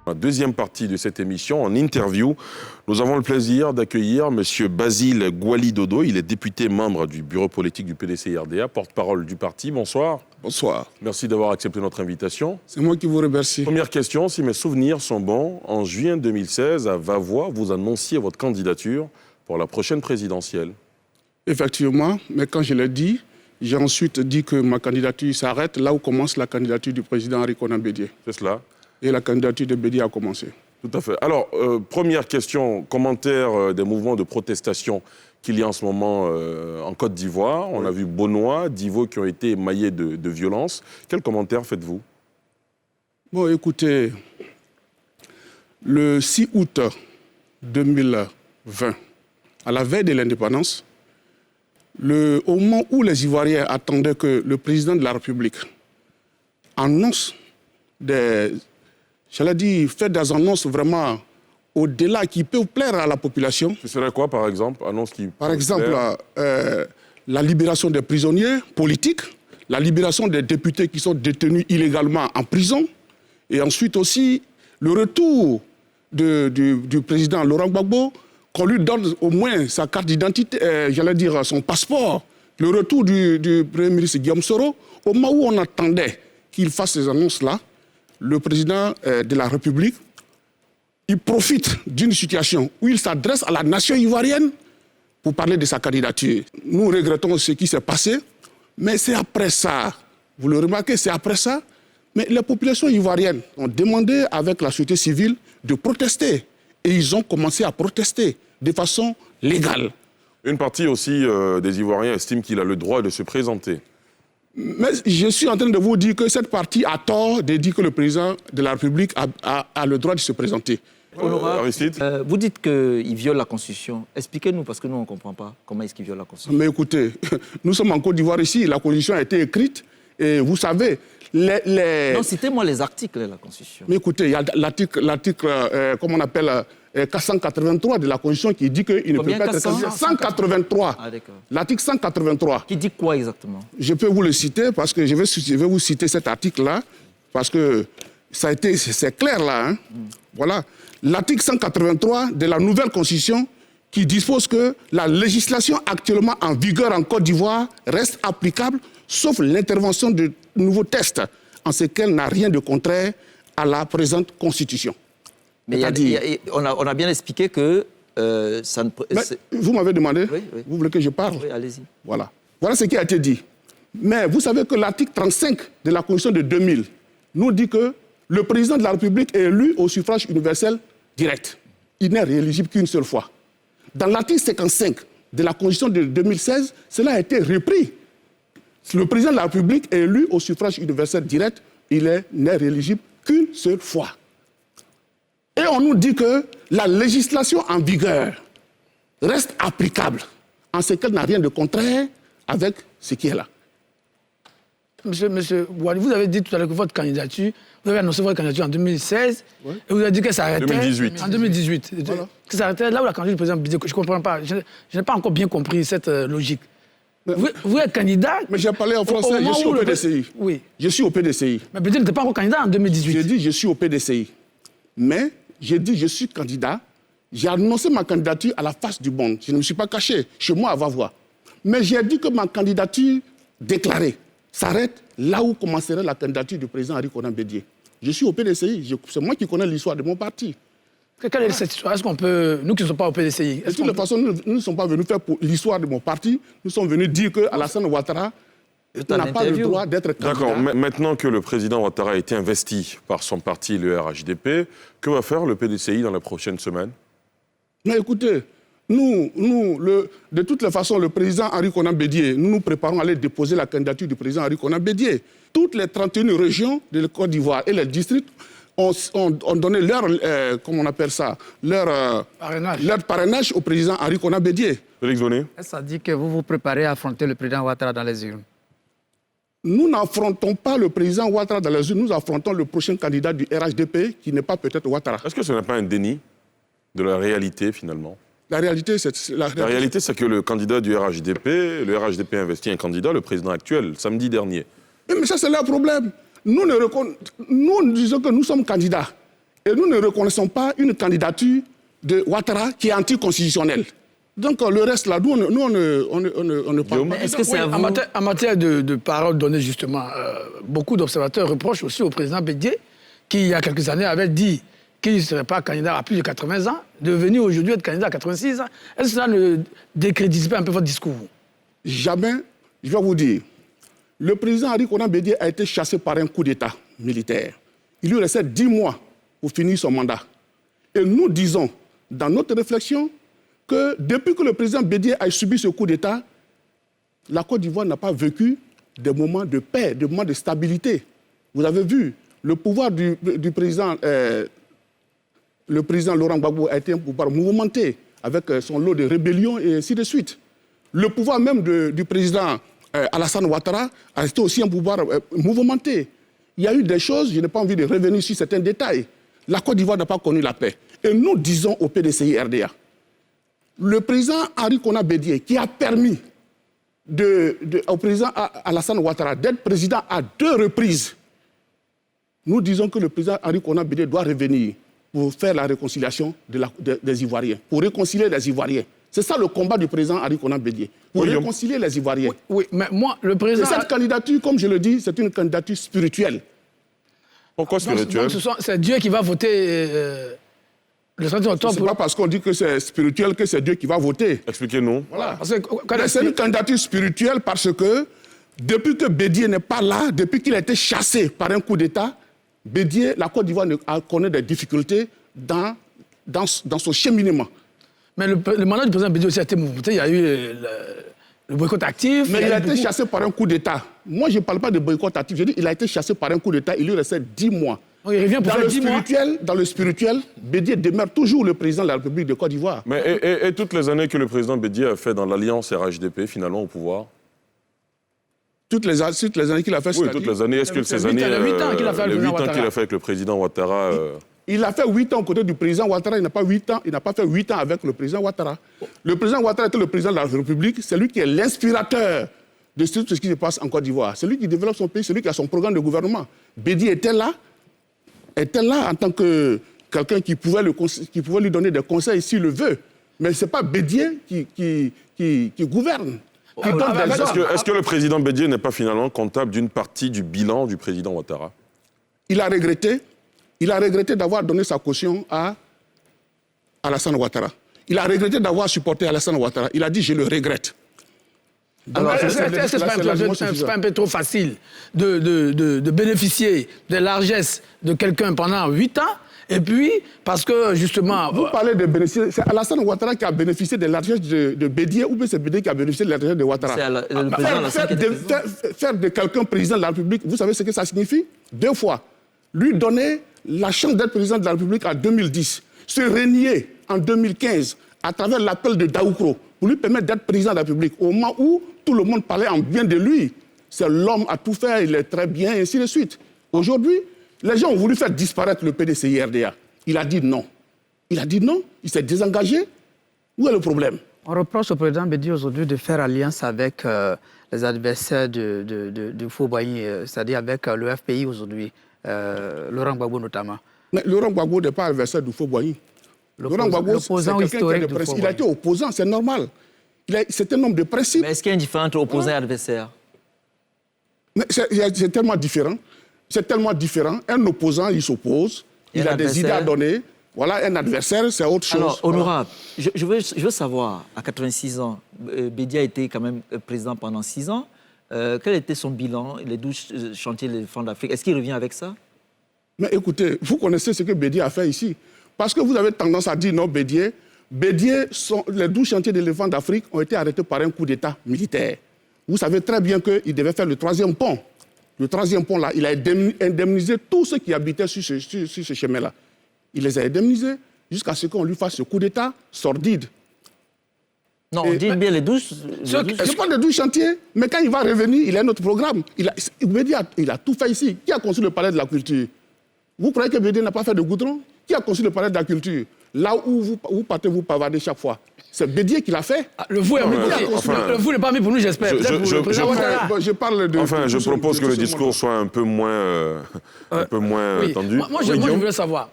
La deuxième partie de cette émission, en interview, nous avons le plaisir d'accueillir M. Basile Gouali-Dodo. Il est député membre du bureau politique du PDC-RDA, porte-parole du parti. Bonsoir. Bonsoir. Merci d'avoir accepté notre invitation. C'est moi qui vous remercie. Première question, si mes souvenirs sont bons, en juin 2016, à Vavois, vous annonciez votre candidature pour la prochaine présidentielle. Effectivement, mais quand je l'ai dit, j'ai ensuite dit que ma candidature s'arrête là où commence la candidature du président Henri Konan Bédié. C'est cela. Et la candidature de Bédié a commencé. Tout à fait. Alors, première question, commentaire des mouvements de protestation qu'il y a en ce moment en Côte d'Ivoire. On a vu Bonois, Divo qui ont été émaillés de violence. Quel commentaire faites-vous? Bon, écoutez, le 6 août 2020, à la veille de l'indépendance, au moment où les Ivoiriens attendaient que le président de la République annonce fait des annonces vraiment au-delà qui peuvent plaire à la population. Ce serait quoi, par exemple? Par exemple, la libération des prisonniers politiques, la libération des députés qui sont détenus illégalement en prison, et ensuite aussi le retour du président Laurent Gbagbo, qu'on lui donne au moins sa carte d'identité, son passeport, le retour du Premier ministre Guillaume Soro. Au moment où on attendait qu'il fasse ces annonces-là, le président de la République, il profite d'une situation où il s'adresse à la nation ivoirienne pour parler de sa candidature. Nous regrettons ce qui s'est passé, mais c'est après ça, vous le remarquez, c'est après ça, mais les populations ivoiriennes ont demandé avec la société civile de protester. Et ils ont commencé à protester de façon légale. Une partie aussi des Ivoiriens estime qu'il a le droit de se présenter. Mais je suis en train de vous dire que cette partie a tort de dire que le président de la République a le droit de se présenter. Aristide, vous dites qu'il viole la Constitution. Expliquez-nous, parce que nous, on ne comprend pas comment est-ce qu'il viole la Constitution. Mais écoutez, nous sommes en Côte d'Ivoire ici, la Constitution a été écrite, et vous savez, Non, citez-moi les articles de la Constitution. Mais écoutez, il y a l'article, comment on appelle, 483 de la Constitution qui dit qu'il ne peut pas être candidat. 183. Ah, d'accord. L'article 183. Qui dit quoi exactement? Je peux vous le citer parce que je vais vous citer cet article-là parce que c'est clair là. Hein. Voilà. L'article 183 de la nouvelle Constitution qui dispose que la législation actuellement en vigueur en Côte d'Ivoire reste applicable sauf l'intervention de nouveaux textes en ce qu'elle n'a rien de contraire à la présente Constitution. Mais on a bien expliqué que ça ne... Vous m'avez demandé, oui. Vous voulez que je parle? Oui, allez-y. Voilà ce qui a été dit. Mais vous savez que l'article 35 de la Constitution de 2000 nous dit que le président de la République est élu au suffrage universel direct. Il n'est rééligible qu'une seule fois. Dans l'article 55 de la Constitution de 2016, cela a été repris. Le président de la République est élu au suffrage universel direct, il n'est rééligible qu'une seule fois. Et on nous dit que la législation en vigueur reste applicable en ce qu'elle n'a rien de contraire avec ce qui est là. Monsieur Gouali, vous avez dit tout à l'heure que votre candidature, vous avez annoncé votre candidature en 2016, et vous avez dit que ça arrêtait 2018. En 2018. Voilà. Que ça arrêtait là où la candidature du président Bédié. Je ne comprends pas. Je n'ai pas encore bien compris cette logique. Vous êtes candidat. Mais j'ai parlé en français, je suis au PDCI. Oui. Je suis au PDCI. Mais Bédié n'était pas encore candidat en 2018. J'ai dit je suis au PDCI. Mais j'ai dit je suis candidat. J'ai annoncé ma candidature à la face du monde. Je ne me suis pas caché. Chez moi, à Vavois. Mais j'ai dit que ma candidature déclarée s'arrête là où commencerait la candidature du président Henri Konan Bédié. Je suis au PDCI. C'est moi qui connais l'histoire de mon parti. Quelle est cette histoire? Est-ce qu'on peut, nous qui ne sommes pas au PDCI... De toute façon, nous ne sommes pas venus faire pour l'histoire de mon parti. Nous sommes venus dire qu'Alassane Ouattara n'a pas le droit d'être candidat. D'accord. Maintenant que le président Ouattara a été investi par son parti, le RHDP, que va faire le PDCI dans les prochaines semaines? Mais écoutez, de toutes les façons, le président Henri Konan Bédié, nous nous préparons à aller déposer la candidature du président Henri Konan Bédié. Toutes les 31 régions de la Côte d'Ivoire et les districts ont donné leur, comment on appelle ça, leur parrainage au président Henri Konan Bédié. Félix Bonnet. Ça dit que vous vous préparez à affronter le président Ouattara dans les urnes. Nous n'affrontons pas le président Ouattara dans les urnes, nous affrontons le prochain candidat du RHDP qui n'est pas peut-être Ouattara. Est-ce que ce n'est pas un déni de la réalité finalement? La réalité, c'est que le candidat du RHDP, le RHDP investit un candidat, le président actuel, samedi dernier. Mais ça, c'est leur problème. Nous disons que nous sommes candidats. Et nous ne reconnaissons pas une candidature de Ouattara qui est anticonstitutionnelle. Donc le reste là, nous, on ne parle pas. Est-ce que c'est en matière de paroles données, justement, beaucoup d'observateurs reprochent aussi au président Bédié, qui, il y a quelques années, avait dit qu'il ne serait pas candidat à plus de 80 ans, de venir aujourd'hui être candidat à 86 ans. Est-ce que cela ne décrédite pas un peu votre discours? Jamais, je vais vous dire, le président Henri Konan Bédié a été chassé par un coup d'État militaire. Il lui restait 10 mois pour finir son mandat. Et nous disons, dans notre réflexion, que depuis que le président Bédié a subi ce coup d'État, la Côte d'Ivoire n'a pas vécu des moments de paix, des moments de stabilité. Vous avez vu, le pouvoir du président, le président Laurent Gbagbo a été un pouvoir mouvementé, avec son lot de rébellions et ainsi de suite. Le pouvoir même du président Alassane Ouattara a été aussi un pouvoir mouvementé. Il y a eu des choses, je n'ai pas envie de revenir sur certains détails. La Côte d'Ivoire n'a pas connu la paix. Et nous disons au PDCI-RDA, le président Henri Konan Bédié, qui a permis au président Alassane Ouattara d'être président à 2 reprises, nous disons que le président Henri Konan Bédié doit revenir pour faire la réconciliation des Ivoiriens, pour réconcilier les Ivoiriens. C'est ça le combat du président Henri Konan Bédié, pour réconcilier les Ivoiriens. Oui, mais moi, le président... Et cette candidature, comme je le dis, c'est une candidature spirituelle. Pourquoi spirituelle? C'est Dieu qui va voter... Le 31 octobre. Ce n'est pas parce qu'on dit que c'est spirituel que c'est Dieu qui va voter. Expliquez-nous. Voilà. C'est une candidature spirituelle parce que depuis que Bédié n'est pas là, depuis qu'il a été chassé par un coup d'État, Bédié, la Côte d'Ivoire connaît des difficultés dans son cheminement. Mais le mandat du président Bédié aussi a été mouvementé. Il y a eu le boycott actif. Mais il a été chassé par un coup d'État. Moi, je ne parle pas de boycott actif. Je dis qu'il a été chassé par un coup d'État. Il lui restait 10 mois. Donc, il revient pour faire 10 mois. Dans le spirituel, Bédié demeure toujours le président de la République de Côte d'Ivoire. Mais et toutes les années que le président Bédié a fait dans l'alliance RHDP, finalement, au pouvoir? Toutes les années qu'il a fait. Oui, toutes les années. Est-ce que ces années... Les 8 ans qu'il a fait les 8 ans qu'il a fait avec le président Ouattara... Il a fait 8 ans aux côtés du président Ouattara. Il n'a pas fait 8 ans avec le président Ouattara. Le président Ouattara était le président de la République. C'est lui qui est l'inspirateur de tout ce qui se passe en Côte d'Ivoire. C'est lui qui développe son pays, c'est lui qui a son programme de gouvernement. Bédié était là en tant que quelqu'un qui pouvait lui donner des conseils s'il le veut. Mais ce n'est pas Bédié qui gouverne. Est-ce que le président Bédié n'est pas finalement comptable d'une partie du bilan du président Ouattara? Il a regretté d'avoir donné sa caution à Alassane Ouattara. Il a regretté d'avoir supporté Alassane Ouattara. Il a dit « je le regrette ». Alors, est-ce que ce n'est pas un peu trop facile de bénéficier des largesses de quelqu'un pendant 8 ans et puis, parce que justement... Vous parlez de bénéficier, c'est Alassane Ouattara qui a bénéficié des largesses de Bédié ou bien c'est Bédié qui a bénéficié des largesses de Ouattara? Faire de quelqu'un président de la République, vous savez ce que ça signifie? 2 fois. Lui donner la chance d'être président de la République en 2010, se renier en 2015 à travers l'appel de Daoukro pour lui permettre d'être président de la République au moment où tout le monde parlait en bien de lui. C'est l'homme à tout faire, il est très bien, et ainsi de suite. Aujourd'hui, les gens ont voulu faire disparaître le PDCI-RDA. Il a dit non. Il s'est désengagé. Où est le problème? On reproche au président Bédié aujourd'hui de faire alliance avec les adversaires de Faux-Boigny, c'est-à-dire avec le FPI aujourd'hui, Laurent Gbagbo notamment. Mais Laurent Gbagbo n'est pas adversaire du Faux-Boigny. Laurent Gbagbo, c'est quelqu'un qui il a été opposant, c'est normal. C'est un homme de principe. Mais est-ce qu'il y a une différence entre opposant et adversaire? C'est tellement différent. C'est tellement différent. Un opposant, il s'oppose. Il a des idées à donner. Voilà, un adversaire, c'est autre chose. Alors, honorable, je veux savoir, à 86 ans, Bédié a été quand même président pendant 6 ans. Quel était son bilan, les 12 chantiers de l'éléphant d'Afrique? Est-ce qu'il revient avec ça? Mais écoutez, vous connaissez ce que Bédié a fait ici. Parce que vous avez tendance à dire non, Bédié, les 12 chantiers de l'éléphant d'Afrique ont été arrêtés par un coup d'État militaire. Vous savez très bien qu'il devait faire le 3e pont. Le 3e pont, là, il a indemnisé tous ceux qui habitaient sur ce chemin-là. Il les a indemnisés jusqu'à ce qu'on lui fasse ce coup d'État sordide. Non, on dit bien les 12... Je parle de 12 chantiers, mais quand il va revenir, il a un autre programme. Bédié, il a tout fait ici. Qui a construit le palais de la culture? Vous croyez que Bédié n'a pas fait de goudron? Qui a construit le palais de la culture? là où vous partez vous pavader chaque fois. C'est Bédié qui l'a fait. Le vous n'est pas mis pour nous, j'espère. Je parle de... Enfin, je propose que le discours soit un peu moins, tendu. Moi, je voulais savoir,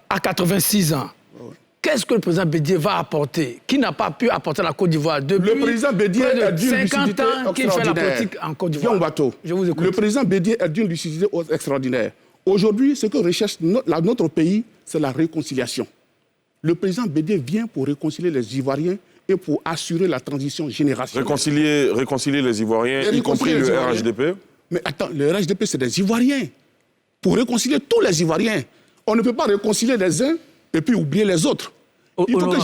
à 86 ans, qu'est-ce que le président Bédié va apporter, qui n'a pas pu apporter à la Côte d'Ivoire depuis le président Bédié près de 50 ans qu'il fait la politique en Côte d'Ivoire? Je vous écoute. Le président Bédié est d'une lucidité extraordinaire. Aujourd'hui, ce que recherche notre pays, c'est la réconciliation. Le président Bédié vient pour réconcilier les Ivoiriens et pour assurer la transition générationnelle. Réconcilier les Ivoiriens, y compris le RHDP? Mais attends, le RHDP, c'est des Ivoiriens. Pour réconcilier tous les Ivoiriens. On ne peut pas réconcilier les uns et puis oublier les autres. Il faut que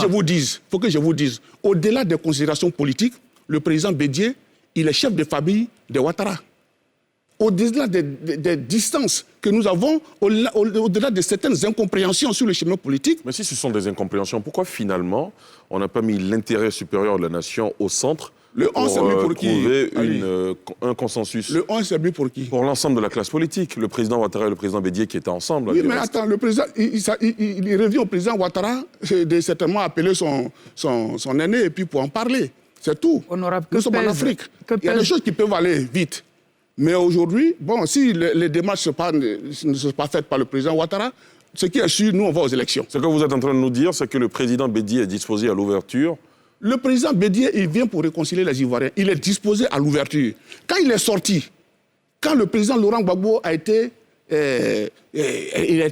je vous dise, au-delà des considérations politiques, le président Bédié, il est chef de famille de Ouattara. Au-delà des distances que nous avons, au-delà de certaines incompréhensions sur le chemin politique. Mais si ce sont des incompréhensions, pourquoi finalement on n'a pas mis l'intérêt supérieur de la nation au centre pour trouver un consensus? Le 11, c'est mis pour qui? Pour l'ensemble de la classe politique. Le président Ouattara et le président Bédié qui étaient ensemble. Oui, mais attends, le président, il revient au président Ouattara de certainement appeler son aîné et puis pour en parler. C'est tout. Honorable, nous sommes en Afrique. Il y a des choses qui peuvent aller vite. Mais aujourd'hui, bon, si les démarches ne sont pas faites par le président Ouattara, ce qui est sûr, nous, on va aux élections. Ce que vous êtes en train de nous dire, c'est que le président Bédié est disposé à l'ouverture. Le président Bédié, il vient pour réconcilier les Ivoiriens. Il est disposé à l'ouverture. Quand il est sorti, quand le président Laurent Gbagbo a été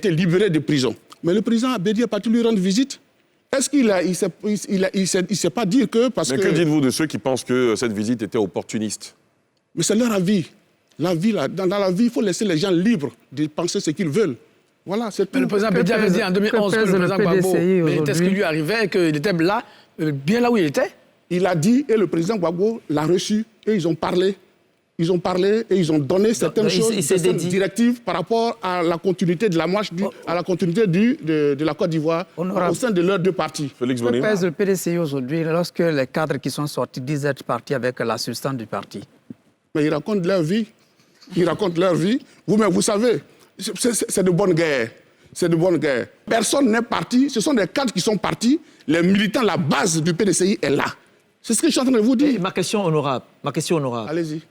libéré de prison, mais le président Bédié est parti lui rendre visite. Est-ce qu'il ne sait pas dire que... Mais que dites-vous de ceux qui pensent que cette visite était opportuniste? Mais c'est leur avis. Dans la vie, il faut laisser les gens libres de penser ce qu'ils veulent. Voilà, c'est tout. Le président Bédié avait dit en 2011 que le président Gbagbo, est-ce qu'il lui arrivait, qu'il était là, bien là où il était? Il a dit, et le président Gbagbo l'a reçu, et ils ont parlé. Ils ont parlé et ils ont donné certaines choses, certaines directives par rapport à la continuité de la marche, à la continuité de la Côte d'Ivoire au sein de leurs deux partis. Félix Bonny. Que pèse le PDCI aujourd'hui lorsque les cadres qui sont sortis disent être partis avec l'assistance du parti? Mais ils racontent leur vie. Ils racontent leur vie. Vous-même, vous savez, c'est de bonne guerre. C'est de bonne guerre. Personne n'est parti. Ce sont des cadres qui sont partis. Les militants, la base du PDCI est là. C'est ce que je suis en train de vous dire. Et ma question honorable. Allez-y.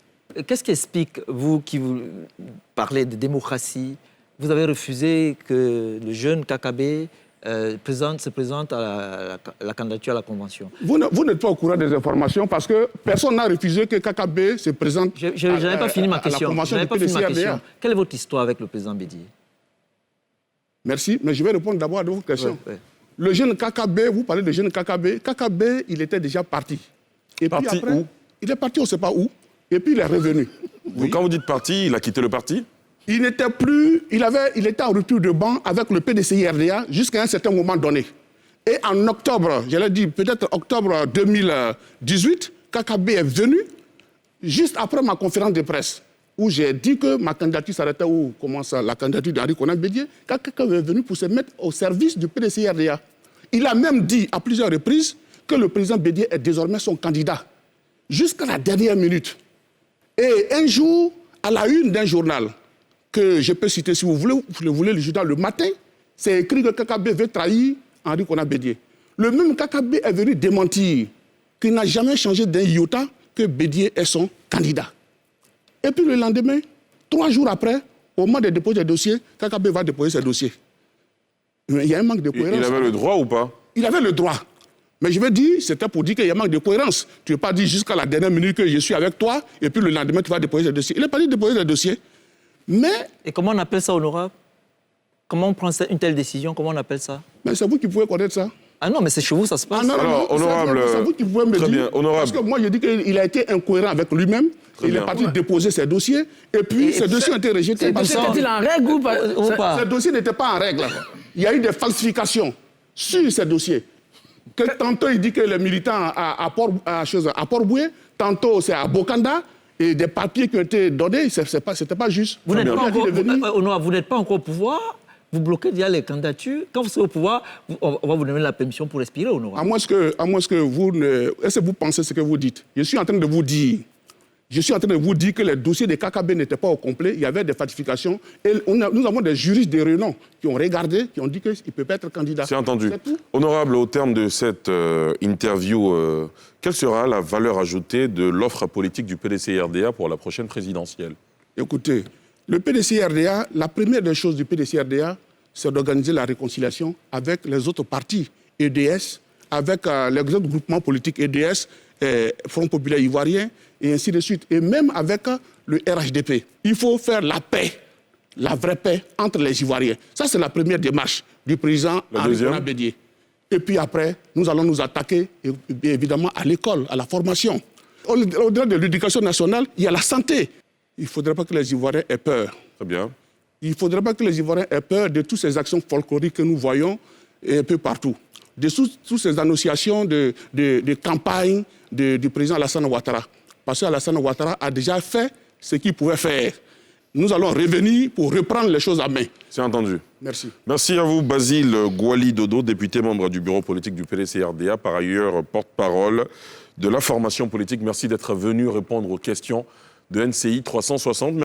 Qu'est-ce qui explique, vous qui vous parlez de démocratie, vous avez refusé que le jeune KKB se présente à la candidature à la Convention? Vous n'êtes pas au courant des informations parce que personne n'a refusé que KKB se présente je n'avais pas fini ma question. Quelle est votre histoire avec le président Bédié? Merci, mais je vais répondre d'abord à votre question. Ouais. Le jeune KKB, vous parlez de jeune KKB. KKB, il était déjà parti. Et parti puis après, où? Il est parti, on ne sait pas où. Et puis il est revenu. Oui. Quand vous dites parti, il a quitté le parti? Il n'était plus... Il était en rupture de banc avec le PDCI-RDA jusqu'à un certain moment donné. Et en octobre, j'allais dire peut-être octobre 2018, KKB est venu juste après ma conférence de presse où j'ai dit que ma candidature s'arrêtait où commence la candidature d'Henri Konan Bédié. KKB est venu pour se mettre au service du PDCI-RDA. Il a même dit à plusieurs reprises que le président Bédié est désormais son candidat. Jusqu'à la dernière minute. Et un jour, à la une d'un journal, que je peux citer si vous voulez, le journal Le Matin, c'est écrit que KKB veut trahir Henri Konan Bédié. Le même KKB est venu démentir qu'il n'a jamais changé d'un iota que Bédié est son candidat. Et puis le lendemain, 3 jours après, au moment de déposer des dossiers, KKB va déposer ses dossiers. Mais il y a un manque de cohérence. Il avait le droit ou pas? Il avait le droit. Mais je veux dire, c'était pour dire qu'il y a un manque de cohérence. Tu ne veux pas dire jusqu'à la dernière minute que je suis avec toi, et puis le lendemain, tu vas déposer des dossiers. Il n'est pas dit de déposer des dossiers. Mais... Et comment on appelle ça, honorable? Comment on prend une telle décision? Comment on appelle ça? Mais c'est vous qui pouvez connaître ça. Ah non, mais c'est chez vous, ça se passe. Ah non, alors, honorable... C'est vous qui pouvez me dire. Bien, honorable. Parce que moi, je dis qu'il a été incohérent avec lui-même. Il est parti déposer ses dossiers, et puis ces dossiers ont été rejetés. Était-il en règle ou pas? Ces dossiers n'étaient pas en règle. Il y a eu des falsifications sur ces dossiers. Que tantôt, il dit que les militants à Port-Boué, tantôt c'est à Bokanda, et des papiers qui ont été donnés, c'était pas juste. Vous n'êtes pas encore au pouvoir, vous bloquez déjà les candidatures. Quand vous serez au pouvoir, on va vous donner la permission pour respirer, honorable. À moins que vous ne... Est-ce que vous pensez ce que vous dites? Je suis en train de vous dire, Je suis en train de vous dire que les dossiers des KKB n'étaient pas au complet, il y avait des falsifications. Et nous avons des juristes des Réunions qui ont regardé, qui ont dit qu'il ne peut pas être candidat. C'est entendu. Honorable, au terme de cette interview, quelle sera la valeur ajoutée de l'offre politique du PDC-RDA pour la prochaine présidentielle? Écoutez, le PDC-RDA, la première des choses du PDC-RDA, c'est d'organiser la réconciliation avec les autres partis EDS, avec les autres groupements politiques EDS, Front Populaire Ivoirien, et ainsi de suite. Et même avec le RHDP. Il faut faire la paix, la vraie paix entre les Ivoiriens. Ça, c'est la première démarche du président Henri Bédié. Et puis après, nous allons nous attaquer, évidemment, à l'école, à la formation. Au-delà de l'éducation nationale, il y a la santé. Il ne faudrait pas que les Ivoiriens aient peur. Très bien. Il ne faudrait pas que les Ivoiriens aient peur de toutes ces actions folkloriques que nous voyons un peu partout. De toutes ces annonciations de campagne du président Alassane Ouattara. Parce qu'Alassane Ouattara a déjà fait ce qu'il pouvait faire. Nous allons revenir pour reprendre les choses à main. C'est entendu. Merci. Merci à vous, Basile Gouali Dodo, député membre du bureau politique du PDC-RDA, par ailleurs porte-parole de la formation politique. Merci d'être venu répondre aux questions de NCI 360.